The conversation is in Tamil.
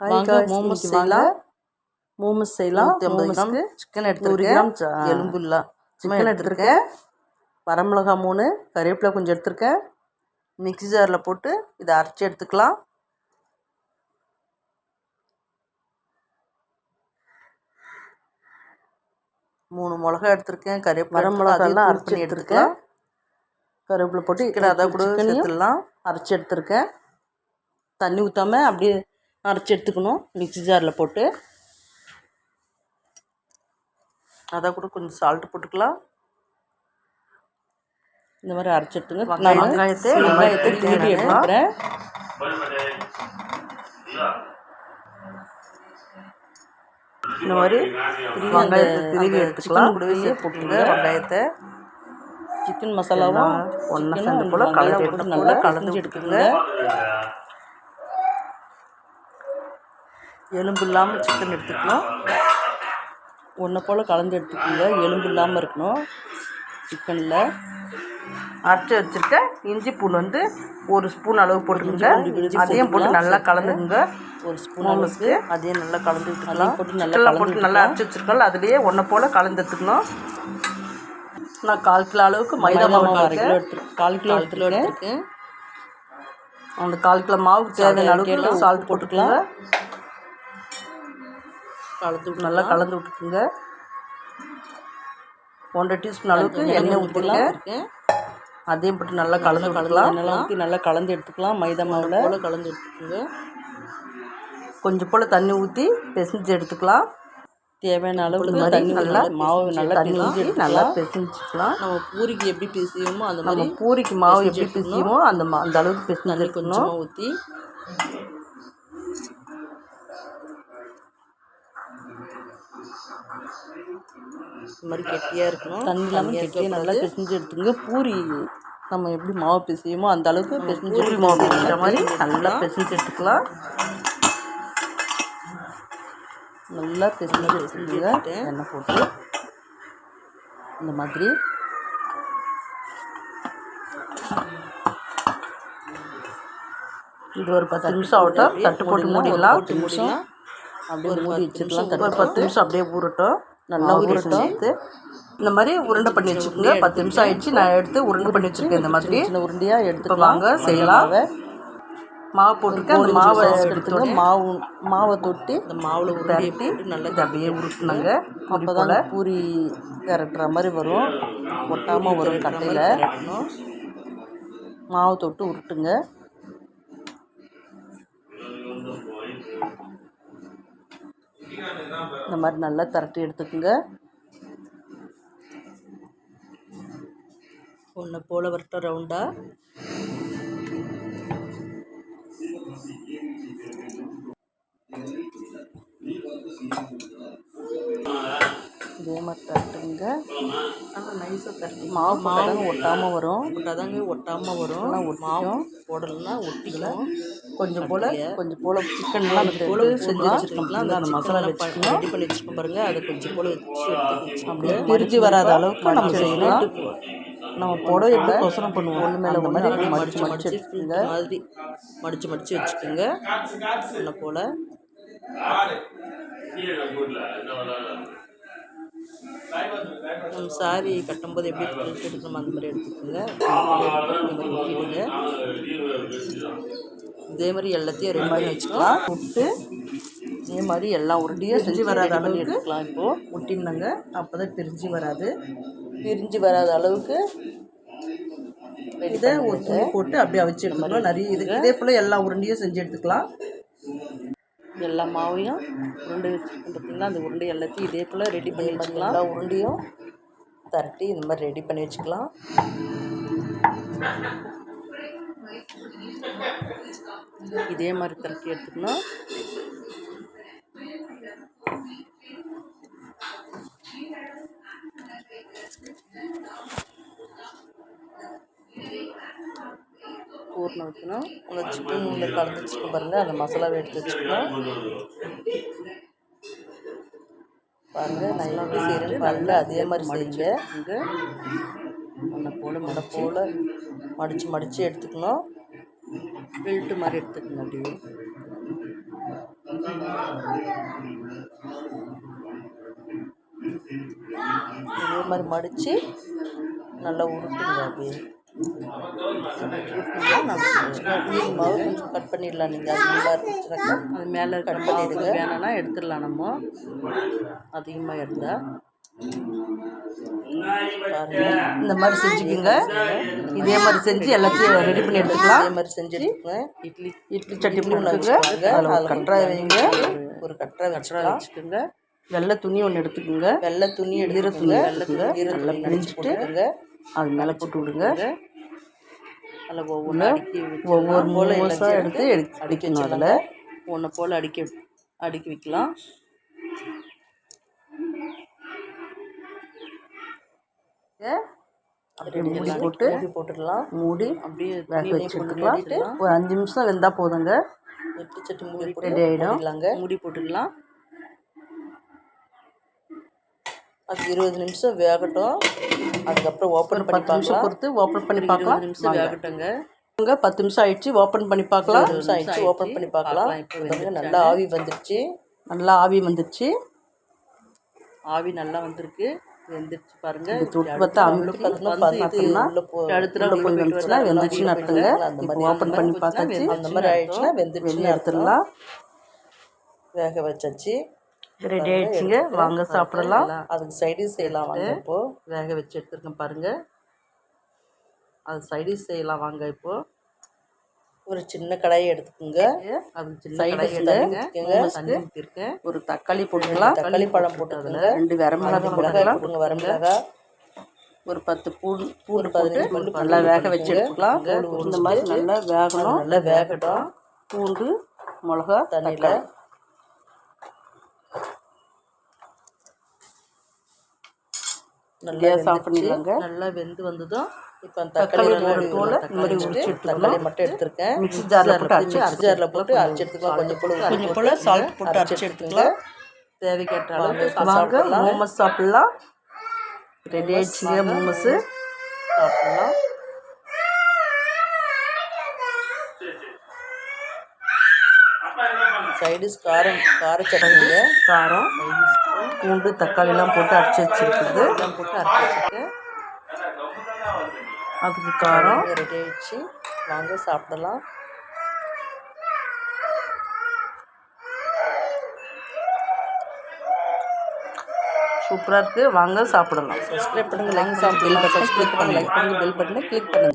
வாங்க மோமோஸ் செய்யலாம். மோமோஸ் செய்யலாம். 150 கிராம் சிக்கன் எடுத்துருக்கேன். 100 கிராம் எலும்பு இல்லை சிக்கன் எடுத்துருக்கேன். வரமிளகா 3, கறிவேப்பிலை கொஞ்சம் எடுத்துருக்கேன். மிக்ஸி ஜாரில் போட்டு இதை அரைச்சி எடுத்துக்கலாம். மூணு மிளகா எடுத்துருக்கேன். கறிவேப்பிலை வரமிளகாலாம் அரைச்சி எடுத்துருக்கேன். கருவேப்பிலை போட்டு சிக்கன் அதை கூட சேர்த்துடலாம். அரைச்சி எடுத்துருக்கேன். தண்ணி ஊற்றாமல் அப்படியே அரைச்சி எடுத்துக்கணும். மிக்ஸி ஜாரில் போட்டு அதை கூட கொஞ்சம் சால்ட்டு போட்டுக்கலாம். இந்த மாதிரி அரைச்சி எடுத்துங்க. வெங்காயத்தை திருப்பி எடுத்துக்கிறேன். இந்த மாதிரி வெங்காயத்தை திருப்பி எடுத்துக்கலாம். கூடவே போட்டுங்க வெங்காயத்தை. சிக்கன் மசாலாவும் ஒன்றா சேர்ந்து போல் கலந்து நல்லா கலந்து எடுத்துக்கோங்க. எலும்பு இல்லாமல் சிக்கன் எடுத்துக்கணும். ஒன்றை போல் கலந்து எடுத்துக்கோங்க. எலும்பு இல்லாமல் இருக்கணும் சிக்கனில். அரைச்சி வச்சுருக்க இஞ்சி பூண்டு 1 ஸ்பூன் அளவு போட்டுக்கோங்க. அதையும் போட்டு நல்லா கலந்துக்குங்க. 1 ஸ்பூன் அளவுக்கு அதையும் நல்லா கலந்து விட்டுக்கலாம். போட்டு நல்லா அரைச்சி வச்சுருக்கோம். அதுலேயே ஒன்றை போல் கலந்து எடுத்துக்கணும். நான் 1/4 கிலோ அளவுக்கு மைதா மாவு 1/4 கிலோ எடுத்துருக்கேன். அந்த 1/4 கிலோ மாவுக்கு தேவையான அளவுக்கு சால்ட் போட்டுக்கலாம். நல்லா கலந்து விட்டுக்குங்க. 1/2 டீஸ்பூன் அளவுக்கு எண்ணெய் ஊற்றிக்கலாம். அதையும் போட்டு நல்லா கலந்து நல்லா கலந்து எடுத்துக்கலாம். மைதா மாவில் போல் கலந்து எடுத்துக்கோங்க. கொஞ்சம் போல் தண்ணி ஊற்றி பிசைஞ்சு எடுத்துக்கலாம். தேவையான அளவுக்கு தண்ணி நல்லா மாவு நல்லா தண்ணி ஊற்றி நல்லா பிசைஞ்சிக்கலாம். நம்ம பூரிக்கு எப்படி பிசையுமோ அந்த மாதிரி பூரிக்கு மாவு எப்படி பிசையுமோ அந்த அளவுக்கு பிசைஞ்சு கொஞ்சம் ஊற்றி இந்த மாதிரி கெட்டியாக இருக்கணும். தண்ணி இல்லாமல் கெட்டியாக நல்லா பிசைஞ்சு எடுத்துங்க. பூரி நம்ம எப்படி மாவு பிசையுமோ அந்த அளவுக்கு பிசைஞ்சு பூரி மாவு பிசைகிற மாதிரி நல்லா பிசைஞ்சு எடுத்துக்கலாம். நல்லா பிசைஞ்சு எடுத்துங்க. எண்ணெய் போட்டு இந்த மாதிரி இது ஒரு 10 நிமிஷம் ஆகட்டும். தட்டு போட்டு மூடிடலாம். 10 நிமிஷம் அப்படியே மூடி வச்சுக்கலாம். ஒரு 10 நிமிஷம் அப்படியே ஊறட்டும். நல்லா ஊறட்டும். இந்த மாதிரி உருண்டை பண்ணி வச்சுக்கோங்க. 10 நிமிஷம் ஆயிடுச்சு. நான் எடுத்து உருண்டை பண்ணி வச்சுருக்கேன். இந்த மாதிரி சின்ன உருண்டையாக எடுத்து வாங்க செய்யலாம். மாவு போட்டுருக்கேன். அந்த மாவை எடுத்துட்டு மாவை தொட்டு இந்த மாவில் உருட்டி நல்லா அப்படியே உருட்டுனாங்க. அப்போ தான் பூரி கரட்டுற மாதிரி வரும். ஒட்டாமல் வரும். கட்டையில் மாவு தொட்டு உருட்டுங்க. இந்த மாதிரி நல்லா திரட்டி எடுத்துக்கோங்க. ஒன்று போல் வரட்டும் ரவுண்டாக. இதே மாதிரி தரட்டுங்க. நல்லா நைஸாக தரட்டி மாவு ஒட்டாமல் வரும். ஒட்டாமல் வரும். மாவு போடலைன்னா ஒட்டிக்கலாம். கொஞ்சம் போல் சிக்கன்லாம் போல் செஞ்சு வச்சுருக்கலாம். அந்த மசாலா வச்சுக்கணும். ரெடி பண்ணி வச்சுக்கோங்க பாருங்கள். அதை கொஞ்சம் போல் வச்சு எடுத்து அப்படியே பிரிஞ்சு வராத அளவுக்கு நம்ம செய்யலாம். நம்ம புடவை எப்படி கொசரம் பண்ணுவோம். ஒன்று மேலே அந்த மாதிரி மடித்து வச்சுக்கோங்க. மாதிரி மடித்து வச்சுக்கோங்க. ஒன்றை போல் சாரி கட்டும்போது எப்படி ஃபில்ட் எடுக்கணும் அந்த மாதிரி எடுத்துக்கோங்க. இந்த மாதிரி ஊற்றிடுங்க. இதே மாதிரி எல்லாத்தையும் ரெடி பண்ணி வச்சுக்கலாம். விட்டு இதே மாதிரி எல்லா உருண்டையும் செஞ்சு வராத அளவுக்கு எடுத்துக்கலாம். இப்போது ஒட்டினாங்க. அப்போ தான் பிரிஞ்சு வராத அளவுக்கு இதை ஒரு துணி போட்டு அப்படியே அவிச்சு எடுத்துக்கலாம். நிறைய இதே போல் எல்லா உருண்டையும் செஞ்சு எடுத்துக்கலாம். எல்லா மாவையும் உருண்டை வச்சுருக்கோம் பார்த்திங்களா. அந்த உருண்டை எல்லாத்தையும் இதே போல் ரெடி பண்ணி வச்சுக்கலாம். எல்லா உருண்டையும் திரட்டி இந்த மாதிரி ரெடி பண்ணி வச்சுக்கலாம். இதே மாதிரி திரட்டி எடுத்துக்கணும். ஊறின வைக்கணும். அந்த சிக்கன் கலந்து வச்சுக்க பாருங்கள். அந்த மசாலாவை எடுத்து வச்சுக்கணும். பாருங்கள் நான் எப்படி செய்கிறேன்னு பாருங்கள். அதே மாதிரி செய்யுங்க. இங்கே ஒன்றை போல் மடித்து எடுத்துக்கணும். பெல்ட்டு மாதிரி எடுத்துக்கணும். அப்படியே இதே மாதிரி மடித்து நல்லா உருட்டுங்க. அப்படியே மீன் மாவு கொஞ்சம் கட் பண்ணிடலாம். நீங்கள் அதிகமாக இருந்துச்சுனாக்கா அது மேலே கட் பண்ணிடுங்க. வேணும்னா எடுத்துடலாம். நம்ம அதிகமாக எடுத்தால் பாருங்கள், இந்த மாதிரி செஞ்சுக்கோங்க. இதே மாதிரி செஞ்சு எல்லாத்தையும் ரெடி பண்ணி எடுத்துக்கலாம். இதே மாதிரி செஞ்சு எடுத்துக்கோங்க. இட்லி சட்டி ஒன்று வச்சுக்கோங்க. அதில் கட்டரை வைங்க. ஒரு கட்டரை வச்சுக்கோங்க. வெள்ளை துணி ஒன்று எடுத்துக்கோங்க. வெள்ளை துணி எடுத்துக்கோங்க. நல்லா பிரிஞ்சுட்டு அது மேலே போட்டு விடுங்க. அதில் ஒவ்வொரு மோமோஸாக எடுத்து அடிக்கணும். அதில் ஒன்று போல் அடுக்கி வைக்கலாம். அப்படியே மூடி போட்டுடலாம். மூடி அப்படியே வேக வச்சுக்கலாம். ஒரு 5 நிமிஷம் வெந்தால் போதுங்க. இட்லி சட்டி மூடி ரெடி ஆகிடும். மூடி போட்டுடலாம். அது 20 நிமிஷம் வேகட்டும். அதுக்கப்புறம் ஓப்பன் பண்ணி 10 நிமிஷம் பொறுத்து ஓப்பன் பண்ணி பார்க்கலாம். 20 நிமிஷம் வேகட்டுங்க. 10 நிமிஷம் ஆயிடுச்சு. ஓப்பன் பண்ணி பார்க்கலாம். 10 நிமிஷம் ஆயிடுச்சு. ஓப்பன் பண்ணி பார்க்கலாம். இப்போ நல்லா ஆவி வந்துடுச்சு. ஆவி நல்லா வந்திருக்கு. வெந்துருச்சு பாருங்க. தொட்டு பார்த்தா வெந்துச்சுன்னா வெந்துச்சுன்னு அர்த்தங்க. அந்த மாதிரி ஓப்பன் பண்ணி பார்த்தாச்சு. அந்த மாதிரி ஆயிடுச்சுன்னா வெந்துருச்சுன்னு எடுத்துடலாம். வேக வச்சாச்சு. ரெடி ஆயிடுச்சுங்க. வாங்க சாப்பிடலாம். அதுக்கு சைடிஷ் செய்யலாம் வாங்க. இப்போது வேக வச்சு எடுத்துருக்கேன் பாருங்கள். அது சைடிஷ் செய்யலாம் வாங்க. இப்போது ஒரு சின்ன கடாயை எடுத்துக்கோங்க. அது சின்ன கடாயை எடுத்துக்கோங்க. ஒரு தக்காளி போட்டுக்கலாம். தக்காளி பழம் போட்டுக்கோங்க. 2 வரமிளகாய் போட்டுங்க. வரமிளகாய் ஒரு 10 பூண்டு 15 நல்லா வேக வச்சு எடுத்துக்கலாம். இந்த மாதிரி நல்லா வேகணும். நல்லா வேகட்டும். பூண்டு மிளகா தண்ணியில் நல்லா சாஃப்ட் பண்ணிடலாங்க. நல்லா வெந்து வந்ததும் இப்போ தக்காளி தோலை இந்த மாதிரி உரிச்சு தக்காளி மட்டும் எடுத்துருக்கேன். மிக்ஸி ஜாரில் போட்டு அரைச்சி எடுத்துக்கலாம். கொஞ்சம் போல் சால்ட் போட்டு அரைச்சி எடுத்துக்கலாம். தேவைக்கேற்ற அளவுக்கு வாங்க மோமோஸ் சாப்பிட்லாம். ரெடி ஆயிடுச்சுங்க. மோமோஸு சாப்பிட்லாம். சைடிஷ் கார சட்னிங்க. காரம் பூண்டு தக்காளிலாம் போட்டு அரைச்சி வச்சுருக்குது. அதுக்கு காரம் ரெடி ஆயிடுச்சு. வாங்க சாப்பிடலாம். சூப்பராக இருக்குது. வாங்க சாப்பிடலாம். சப்ஸ்கிரைப் பண்ணுங்கள். லைக் பெல் பட்டனை கிளிக் பண்ணுங்கள். பெல் பட்டனை கிளிக் பண்ணுங்கள்.